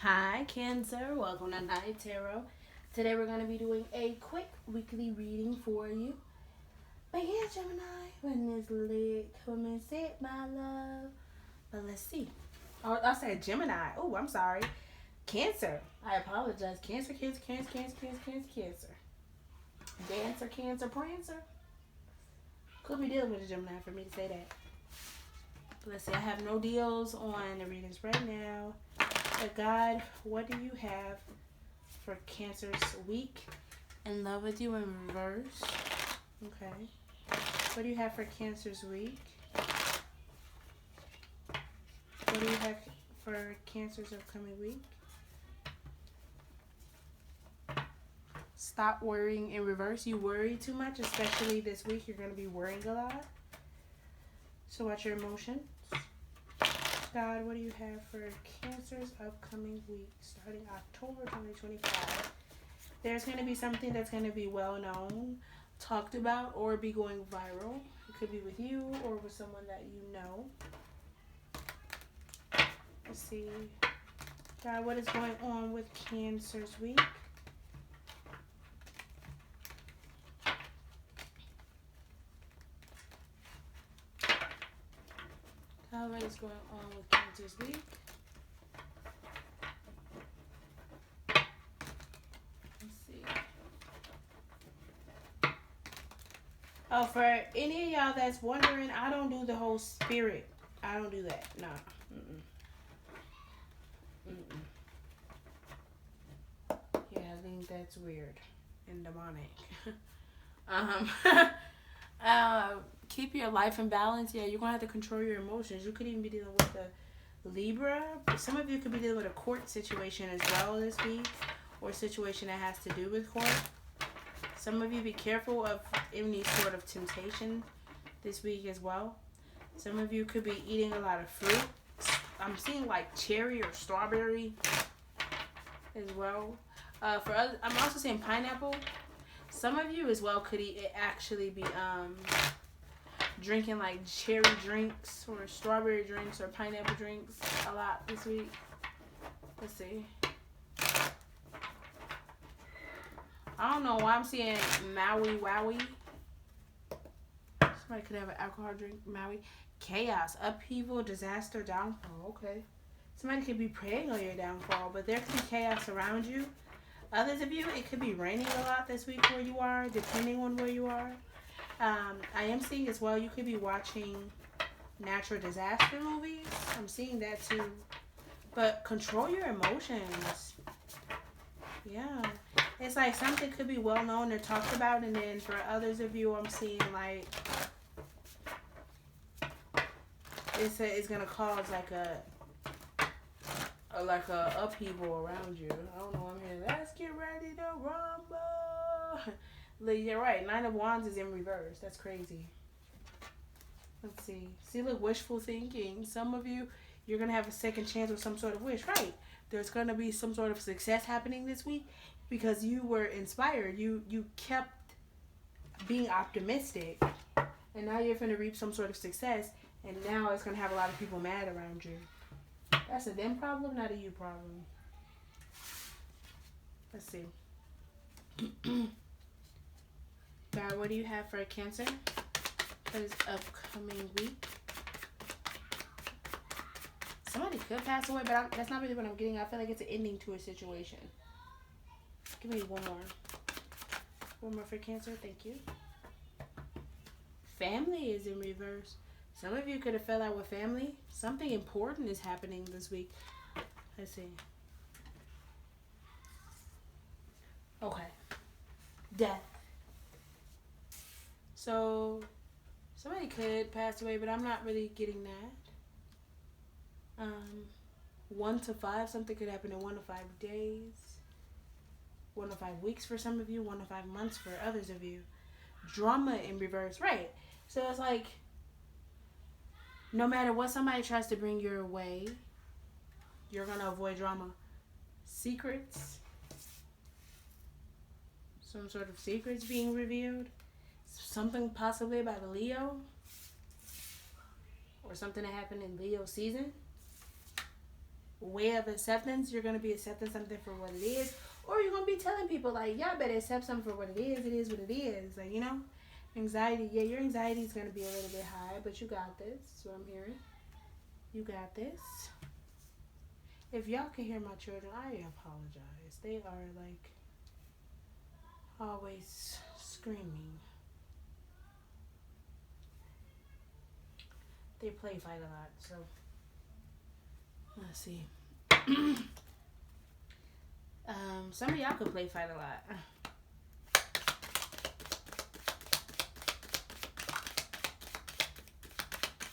Hi, Cancer. Welcome to Night Tarot. Today we're going to be doing a quick weekly reading for you. But yeah, Gemini, when this lit, come and sit, my love. But let's see. Oh, I said Gemini. Oh, I'm sorry. Cancer. I apologize. Cancer, Cancer, Cancer, Cancer, Cancer, Cancer, Cancer. Dancer, Cancer, Prancer. Could be dealing with a Gemini for me to say that. But let's see. I have no deals on the readings right now. But God, what do you have for Cancer's week? In love with you in reverse. Okay. What do you have for Cancer's week? What do you have for Cancer's upcoming week? Stop worrying in reverse. You worry too much, especially this week. You're going to be worrying a lot. So watch your emotions. God, what do you have for Cancer's upcoming week starting October 2025? There's going to be something that's going to be well known, talked about, or be going viral. It could be with you or with someone that you know. Let's see. God, what is going on with Cancer's week? God, what is going on with Cancer's week? Oh, for any of y'all that's wondering, I don't do the whole spirit. I don't do that. Nah. Mm-mm. Mm-mm. Yeah, I think that's weird and demonic. Keep your life in balance. Yeah, you're going to have to control your emotions. You could even be dealing with a Libra. Some of you could be dealing with a court situation as well this week, or a situation that has to do with court. Some of you be careful of any sort of temptation this week as well. Some of you could be eating a lot of fruit. I'm seeing like cherry or strawberry as well. For others, I'm also seeing pineapple. Some of you as well could actually be drinking like cherry drinks or strawberry drinks or pineapple drinks a lot this week. Let's see. I don't know why I'm seeing Maui Wowie. Somebody could have an alcohol drink. Maui. Chaos, upheaval, disaster, downfall. Okay. Somebody could be praying on your downfall, but there could be chaos around you. Others of you, it could be raining a lot this week where you are, depending on where you are. I am seeing as well, you could be watching natural disaster movies. I'm seeing that too. But control your emotions. Yeah. It's like something could be well known or talked about, and then for others of you, I'm seeing like it's gonna cause like a upheaval around you. I don't know. I'm here. Let's get ready to rumble. Like, you're right. Nine of Wands is in reverse. That's crazy. Let's see. See, look, wishful thinking. Some of you, you're gonna have a second chance with some sort of wish, right? There's gonna be some sort of success happening this week because you were inspired. You kept being optimistic, and now you're gonna reap some sort of success. And now it's gonna have a lot of people mad around you. That's a them problem, not a you problem. Let's see. God, what do you have for Cancer for this upcoming week? Somebody could pass away, but that's not really what I'm getting. I feel like it's an ending to a situation. Give me one more. One more for Cancer. Thank you. Family is in reverse. Some of you could have fell out with family. Something important is happening this week. Let's see. Okay. Death. So, somebody could pass away, but I'm not really getting that. 1 to 5, something could happen in 1 to 5 days. 1 to 5 weeks for some of you. 1 to 5 months for others of you. Drama in reverse. Right. So, it's like, no matter what somebody tries to bring your way, you're going to avoid drama. Secrets. Some sort of secrets being revealed. Something possibly about a Leo. Or something that happened in Leo season. way of acceptance. You're going to be accepting something for what it is. Or you're going to be telling people, like, y'all better accept something for what it is. It is what it is. Like, you know, anxiety. Yeah, your anxiety is going to be a little bit high, but you got this. That's what I'm hearing. You got this. If y'all can hear my children, I apologize. They are, like, always screaming. They play fight a lot, so let's see. Some of y'all could play fight a lot.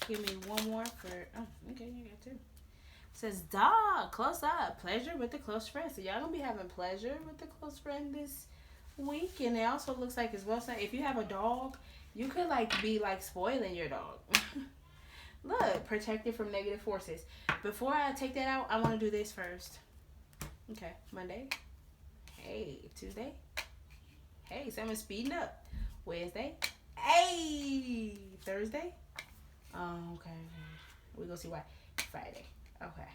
Give me one more for. Oh, okay, you got two. It says, dog, close up. Pleasure with the close friend. So y'all gonna be having pleasure with the close friend this week. And it also looks like as well, so if you have a dog, you could like be like spoiling your dog. Look, protected from negative forces. Before I take that out, I want to do this first. Okay, Monday. Hey, Tuesday. Hey, someone's speeding up. Wednesday. Hey, Thursday. Okay. We're going to see why. Friday. Okay.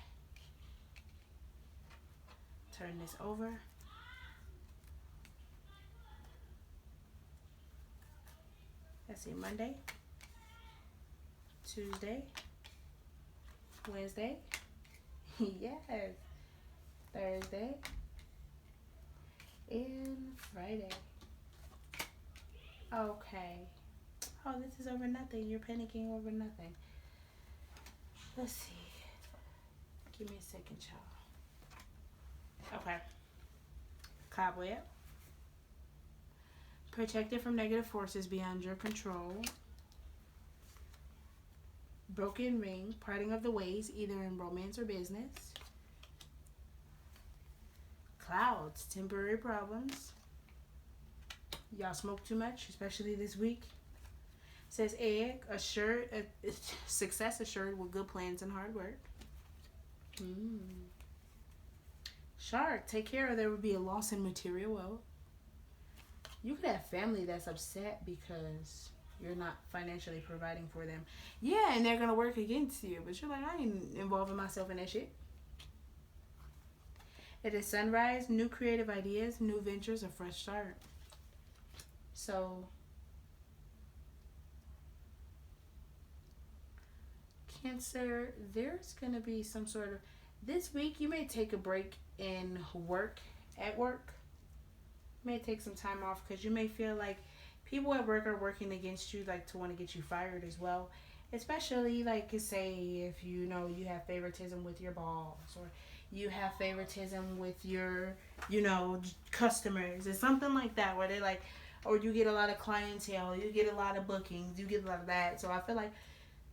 Turn this over. Let's see, Monday. Tuesday. Wednesday. Yes. Thursday. And Friday. Okay. Oh, this is over nothing. You're panicking over nothing. Let's see. Give me a second, y'all. Okay. Cobweb. Protected from negative forces beyond your control. Broken ring. Parting of the ways, either in romance or business. Clouds. Temporary problems. Y'all smoke too much, especially this week. Says egg, assured, success assured with good plans and hard work. Shark, take care or there would be a loss in material wealth. You could have family that's upset because you're not financially providing for them. Yeah, and they're going to work against you. But you're like, I ain't involving myself in that shit. It is sunrise, new creative ideas, new ventures, a fresh start. So, Cancer, there's going to be some sort of... This week, you may take a break in work, at work. You may take some time off because you may feel like people at work are working against you, like to want to get you fired as well. Especially, like, say, if you know you have favoritism with your boss or you have favoritism with your, you know, customers or something like that where they're like, or you get a lot of clientele, you get a lot of bookings, you get a lot of that. So I feel like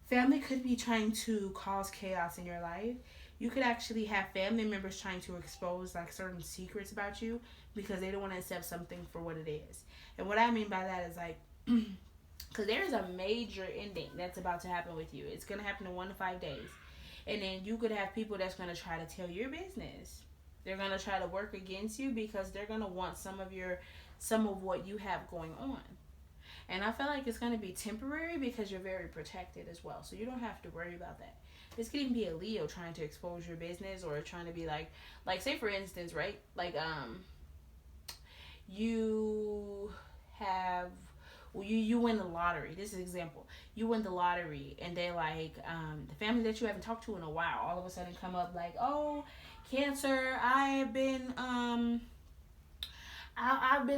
family could be trying to cause chaos in your life. You could actually have family members trying to expose like certain secrets about you because they don't want to accept something for what it is. And what I mean by that is like, because there is a major ending that's about to happen with you. It's going to happen in 1 to 5 days. And then you could have people that's going to try to tell your business. They're going to try to work against you because they're going to want some of what you have going on. And I feel like it's going to be temporary because you're very protected as well. So you don't have to worry about that. This could even be a Leo trying to expose your business or trying to be like say for instance, right? Like, you have, well, you win the lottery. This is an example. You win the lottery and they like, the family that you haven't talked to in a while, all of a sudden come up like, oh, Cancer, I've been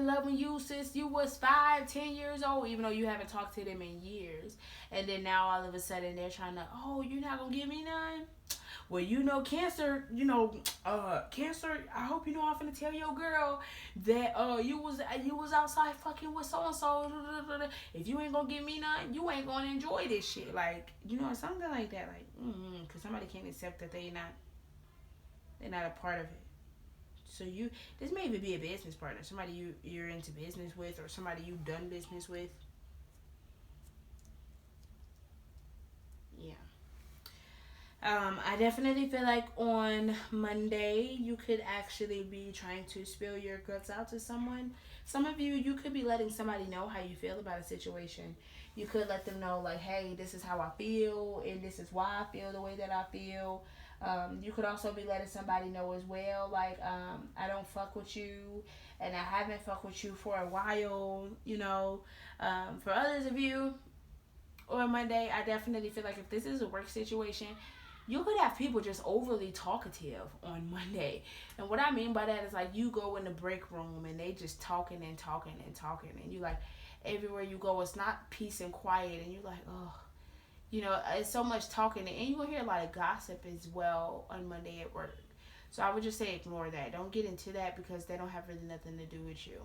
loving you since you was 5-10 years old, even though you haven't talked to them in years. And then now all of a sudden they're trying to, oh, you're not gonna give me none? Well, you know, Cancer, Cancer, I hope you know I'm finna tell your girl that you was outside fucking with so and so. If you ain't gonna give me none, you ain't gonna enjoy this shit. Like, you know, something like that. Like, because somebody can't accept that they're not a part of it. So this may even be a business partner, somebody you're into business with, or somebody you've done business with. Yeah. I definitely feel like on Monday you could actually be trying to spill your guts out to someone. Some of you could be letting somebody know how you feel about a situation. You could let them know like, hey, this is how I feel, and this is why I feel the way that I feel. You could also be letting somebody know as well, like, I don't fuck with you, and I haven't fucked with you for a while, you know. For others of you, on Monday, I definitely feel like if this is a work situation, you could have people just overly talkative on Monday. And what I mean by that is like you go in the break room and they just talking and talking and talking, and you like everywhere you go it's not peace and quiet, and you're like, oh, you know, it's so much talking, and you will hear a lot of gossip as well on Monday at work. So I would just say ignore that. Don't get into that because they don't have really nothing to do with you.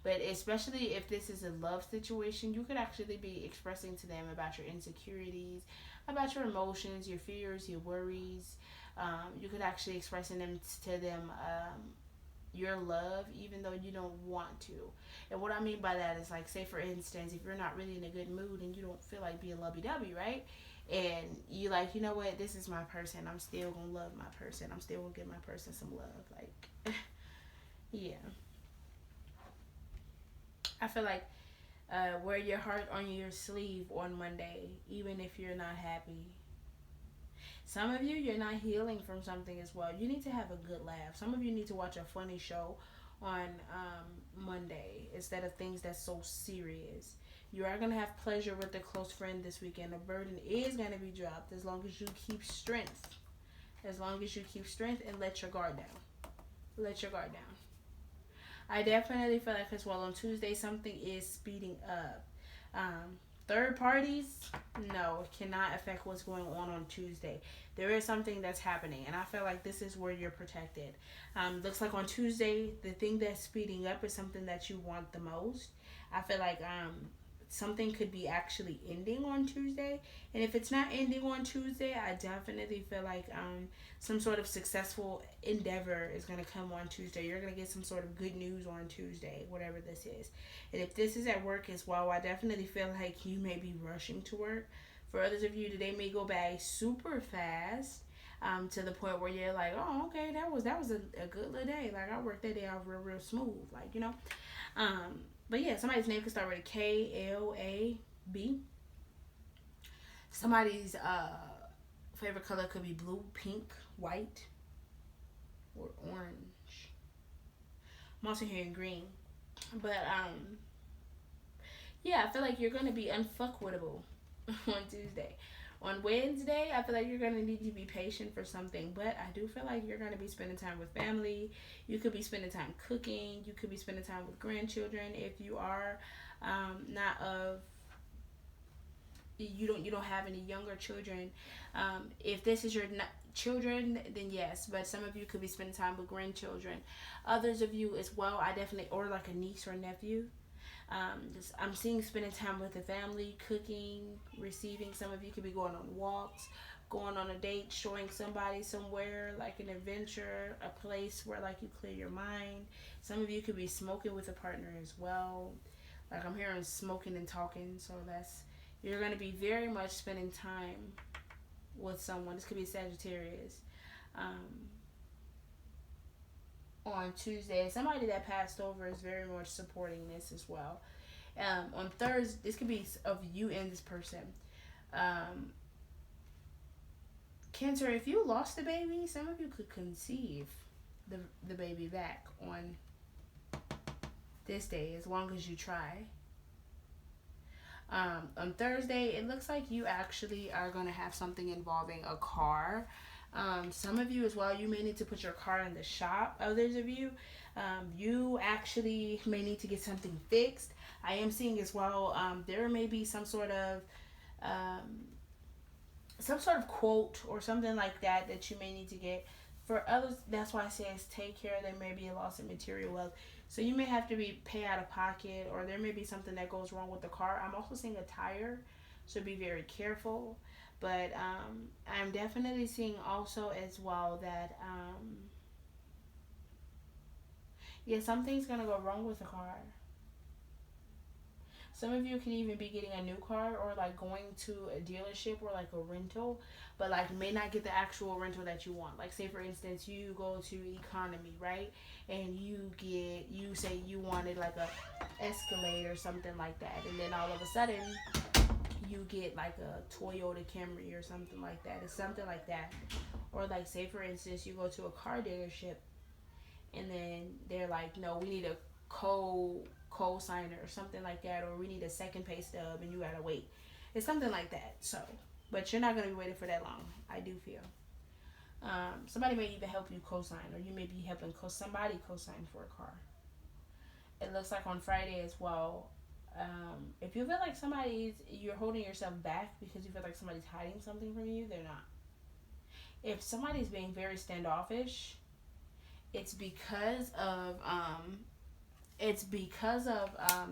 But especially if this is a love situation, you could actually be expressing to them about your insecurities, about your emotions, your fears, your worries. You could actually expressing them to them your love, even though you don't want to. And what I mean by that is like, say for instance, if you're not really in a good mood and you don't feel like being lovey-dovey, right? And you like, you know what, this is my person. I'm still gonna love my person. I'm still gonna give my person some love. Like, yeah. I feel like wear your heart on your sleeve on Monday, even if you're not happy. Some of you, you're not healing from something as well. You need to have a good laugh. Some of you need to watch a funny show on Monday instead of things that's so serious. You are going to have pleasure with a close friend this weekend. A burden is going to be dropped as long as you keep strength. As long as you keep strength and let your guard down. Let your guard down. I definitely feel like as well on Tuesday something is speeding up. Third parties, no, it cannot affect what's going on Tuesday. There is something that's happening, and I feel like this is where you're protected. Looks like on Tuesday, the thing that's speeding up is something that you want the most. I feel like something could be actually ending on Tuesday, and if it's not ending on Tuesday, I definitely feel like some sort of successful endeavor is going to come on Tuesday. You're going to get some sort of good news on Tuesday, whatever this is. And if this is at work as well, I definitely feel like you may be rushing to work. For others of you, today may go by super fast, to the point where you're like, oh, okay, that was a good little day. Like, I worked that day out real smooth, like, you know. But yeah, somebody's name could start with a K, L, A, B. Somebody's favorite color could be blue, pink, white, or orange. I'm also hearing green. But yeah, I feel like you're gonna be unfuckwittable on Tuesday. On Wednesday, I feel like you're gonna need to be patient for something, but I do feel like you're gonna be spending time with family. You could be spending time cooking. You could be spending time with grandchildren if you are not of you don't have any younger children. If this is your children, then yes, but some of you could be spending time with grandchildren. Others of you as well, I definitely, or like a niece or nephew. I'm seeing spending time with the family, cooking, receiving. Some of you could be going on walks, going on a date, showing somebody somewhere, like an adventure, a place where like you clear your mind. Some of you could be smoking with a partner as well. Like I'm hearing smoking and talking, so that's, you're going to be very much spending time with someone. This could be Sagittarius. On Tuesday, somebody that passed over is very much supporting this as well. On Thursday, this could be of you and this person. Cancer, if you lost a baby, some of you could conceive the baby back on this day as long as you try. On Thursday, it looks like you actually are going to have something involving a car. Some of you as well, you may need to put your car in the shop. Others of you, you actually may need to get something fixed. I am seeing as well, there may be some sort of quote or something like that you may need to get. For others, that's why I say is take care. There may be a loss of material wealth. So you may have to pay out of pocket, or there may be something that goes wrong with the car. I'm also seeing a tire, so be very careful. But I'm definitely seeing also as well that something's gonna go wrong with the car. Some of you can even be getting a new car or like going to a dealership or like a rental, but like may not get the actual rental that you want. Like say for instance, you go to economy, right? And you say you wanted like a Escalade or something like that, and then all of a sudden you get like a Toyota Camry or something like that. It's something like that. Or like, say for instance, you go to a car dealership and then they're like, no, we need a co-signer or something like that, or we need a second pay stub and you gotta wait. It's something like that. So, but you're not gonna be waiting for that long, I do feel. Somebody may even help you co-sign, or you may be helping somebody co-sign for a car. It looks like on Friday as well. If you feel like you're holding yourself back because you feel like somebody's hiding something from you, they're not. If somebody's being very standoffish, it's because of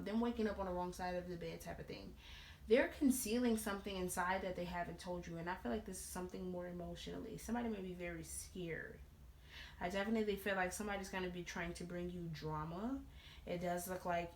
them waking up on the wrong side of the bed type of thing. They're concealing something inside that they haven't told you, and I feel like this is something more emotionally. Somebody may be very scared. I definitely feel like somebody's going to be trying to bring you drama. It does look like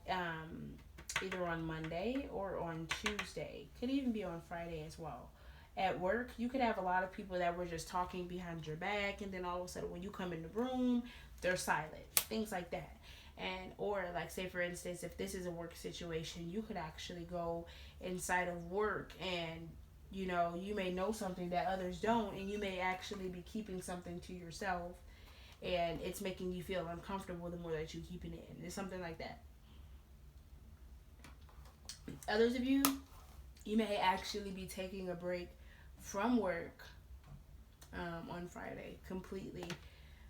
either on Monday or on Tuesday. Could even be on Friday as well. At work, you could have a lot of people that were just talking behind your back, and then all of a sudden when you come in the room, they're silent. Things like that. And or like, say for instance, if this is a work situation, you could actually go inside of work and you may know something that others don't, and you may actually be keeping something to yourself, and it's making you feel uncomfortable the more that you keep it in. It's something like that. Others of you may actually be taking a break from work on Friday completely,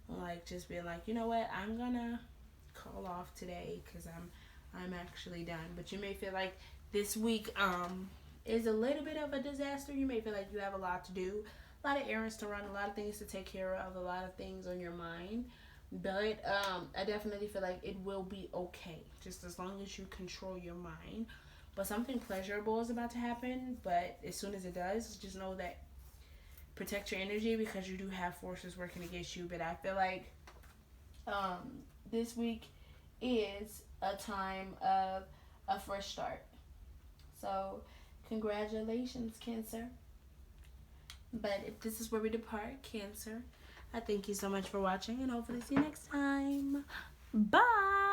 like just being like, you know what, I'm gonna call off today because I'm actually done. But you may feel like this week is a little bit of a disaster. You may feel like you have a lot to do, a lot of errands to run, a lot of things to take care of, a lot of things on your mind. But I definitely feel like it will be okay, just as long as you control your mind. But something pleasurable is about to happen. But as soon as it does, just know that protect your energy, because you do have forces working against you. But I feel like this week is a time of a fresh start. So congratulations, Cancer. But if this is where we depart, Cancer, I thank you so much for watching, and hopefully see you next time. Bye.